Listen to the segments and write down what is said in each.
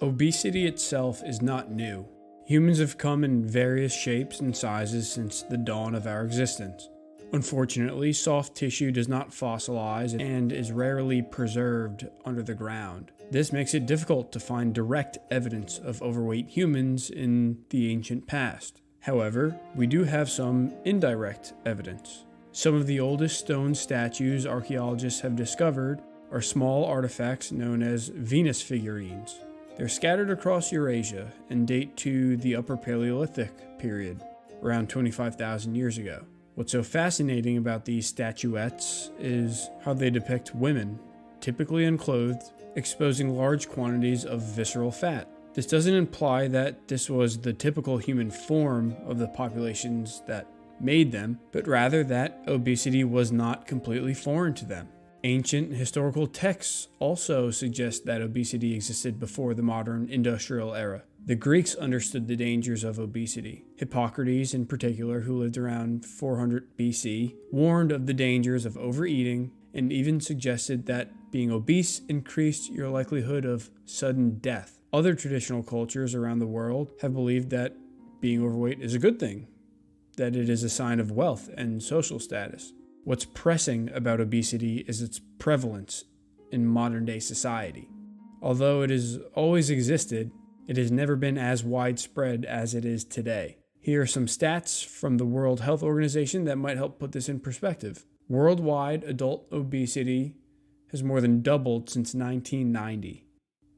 Obesity itself is not new. Humans have come in various shapes and sizes since the dawn of our existence. Unfortunately, soft tissue does not fossilize and is rarely preserved under the ground. This makes it difficult to find direct evidence of overweight humans in the ancient past. However, we do have some indirect evidence. Some of the oldest stone statues archaeologists have discovered are small artifacts known as Venus figurines. They're scattered across Eurasia and date to the Upper Paleolithic period, around 25,000 years ago. What's so fascinating about these statuettes is how they depict women, typically unclothed, exposing large quantities of visceral fat. This doesn't imply that this was the typical human form of the populations that made them, but rather that obesity was not completely foreign to them. Ancient historical texts also suggest that obesity existed before the modern industrial era. The Greeks understood the dangers of obesity. Hippocrates, in particular, who lived around 400 BC, warned of the dangers of overeating and even suggested that being obese increased your likelihood of sudden death. Other traditional cultures around the world have believed that being overweight is a good thing, that it is a sign of wealth and social status. What's pressing about obesity is its prevalence in modern-day society. Although it has always existed, it has never been as widespread as it is today. Here are some stats from the World Health Organization that might help put this in perspective. Worldwide adult obesity has more than doubled since 1990,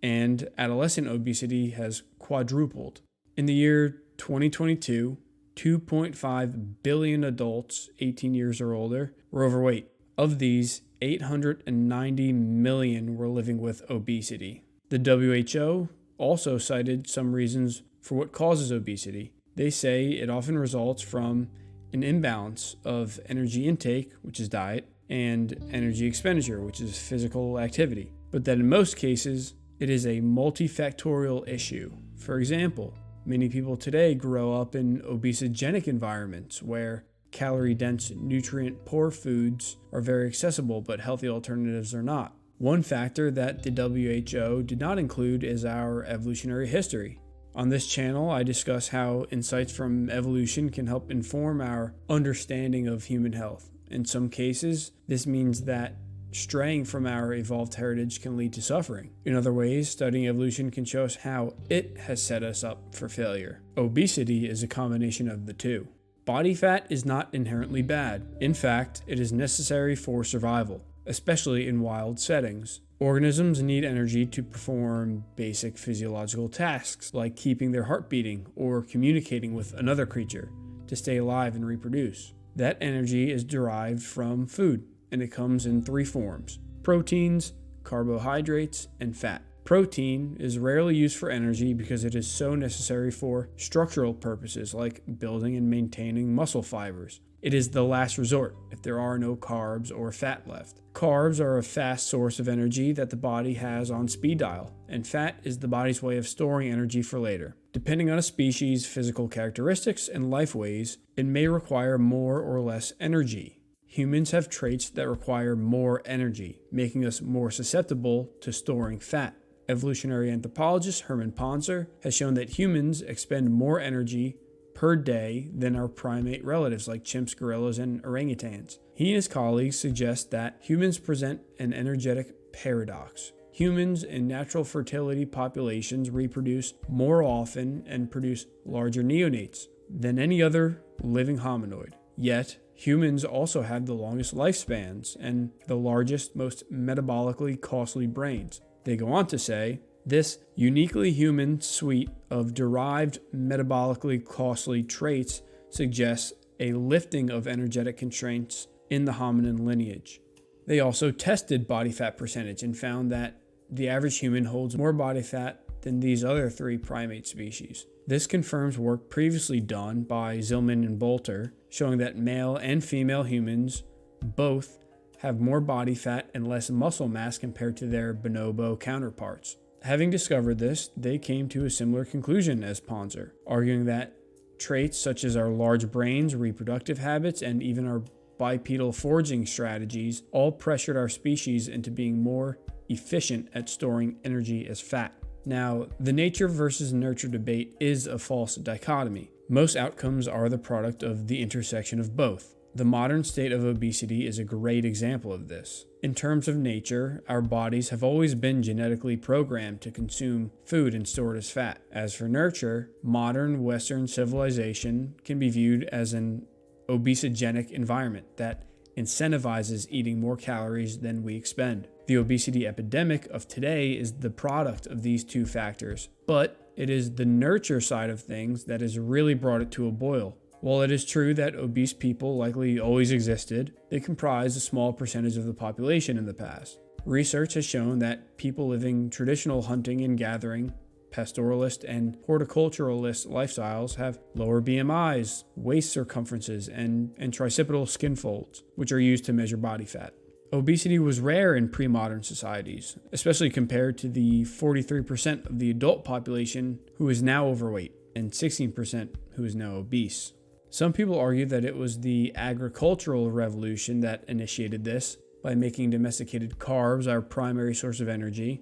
and adolescent obesity has quadrupled. In the year 2022, 2.5 billion adults 18 years or older were overweight. Of these, 890 million were living with obesity. The WHO also cited some reasons for what causes obesity. They say it often results from an imbalance of energy intake, which is diet, and energy expenditure, which is physical activity, but that in most cases, it is a multifactorial issue. For example, many people today grow up in obesogenic environments where calorie-dense, nutrient-poor foods are very accessible, but healthy alternatives are not. One factor that the WHO did not include is our evolutionary history. On this channel, I discuss how insights from evolution can help inform our understanding of human health. In some cases, this means that straying from our evolved heritage can lead to suffering. In other ways, studying evolution can show us how it has set us up for failure. Obesity is a combination of the two. Body fat is not inherently bad. In fact, it is necessary for survival, especially in wild settings. Organisms need energy to perform basic physiological tasks like keeping their heart beating or communicating with another creature to stay alive and reproduce. That energy is derived from food, and it comes in three forms: proteins, carbohydrates, and fat. Protein is rarely used for energy because it is so necessary for structural purposes like building and maintaining muscle fibers. It is the last resort if there are no carbs or fat left. Carbs are a fast source of energy that the body has on speed dial, and fat is the body's way of storing energy for later. Depending on a species' physical characteristics and life ways, it may require more or less energy. Humans have traits that require more energy, making us more susceptible to storing fat. Evolutionary anthropologist Herman Ponzer has shown that humans expend more energy per day than our primate relatives like chimps, gorillas, and orangutans. He and his colleagues suggest that humans present an energetic paradox. Humans in natural fertility populations reproduce more often and produce larger neonates than any other living hominoid. Yet, humans also have the longest lifespans and the largest, most metabolically costly brains. They go on to say, this uniquely human suite of derived metabolically costly traits suggests a lifting of energetic constraints in the hominin lineage. They also tested body fat percentage and found that the average human holds more body fat than these other three primate species. This confirms work previously done by Zillman and Bolter, showing that male and female humans both have more body fat and less muscle mass compared to their bonobo counterparts. Having discovered this, they came to a similar conclusion as Ponzer, arguing that traits such as our large brains, reproductive habits, and even our bipedal foraging strategies all pressured our species into being more efficient at storing energy as fat. Now, the nature versus nurture debate is a false dichotomy. Most outcomes are the product of the intersection of both. The modern state of obesity is a great example of this. In terms of nature, our bodies have always been genetically programmed to consume food and store it as fat. As for nurture, modern Western civilization can be viewed as an obesogenic environment that incentivizes eating more calories than we expend. The obesity epidemic of today is the product of these two factors, but it is the nurture side of things that has really brought it to a boil. While it is true that obese people likely always existed, they comprised a small percentage of the population in the past. Research has shown that people living traditional hunting and gathering, pastoralist and horticulturalist lifestyles have lower BMIs, waist circumferences, and tricipital skin folds, which are used to measure body fat. Obesity was rare in pre-modern societies, especially compared to the 43% of the adult population who is now overweight and 16% who is now obese. Some people argue that it was the agricultural revolution that initiated this by making domesticated carbs our primary source of energy.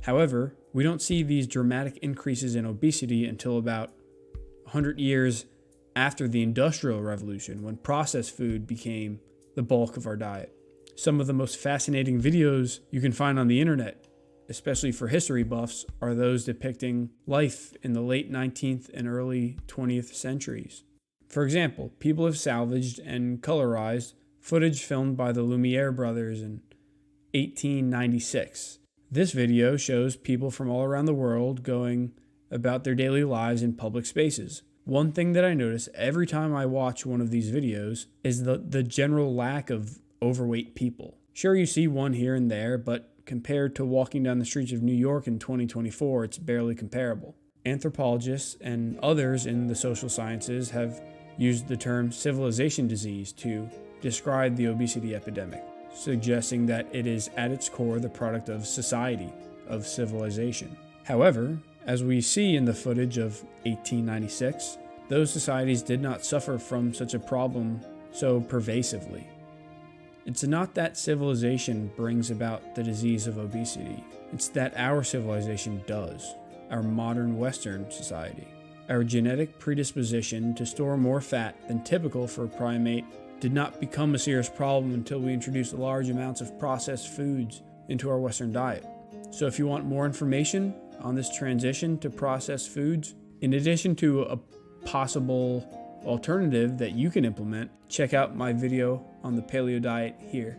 However, we don't see these dramatic increases in obesity until about 100 years after the Industrial Revolution, when processed food became the bulk of our diet. Some of the most fascinating videos you can find on the internet, especially for history buffs, are those depicting life in the late 19th and early 20th centuries. For example, people have salvaged and colorized footage filmed by the Lumiere brothers in 1896. This video shows people from all around the world going about their daily lives in public spaces. One thing that I notice every time I watch one of these videos is the general lack of overweight people. Sure, you see one here and there, but compared to walking down the streets of New York in 2024, it's barely comparable. Anthropologists and others in the social sciences have used the term civilization disease to describe the obesity epidemic, suggesting that it is at its core the product of society, of civilization. However, as we see in the footage of 1896, those societies did not suffer from such a problem so pervasively. It's not that civilization brings about the disease of obesity, it's that our civilization does, our modern Western society. Our genetic predisposition to store more fat than typical for a primate did not become a serious problem until we introduced large amounts of processed foods into our Western diet. So if you want more information on this transition to processed foods, in addition to a possible alternative that you can implement, check out my video on the paleo diet here.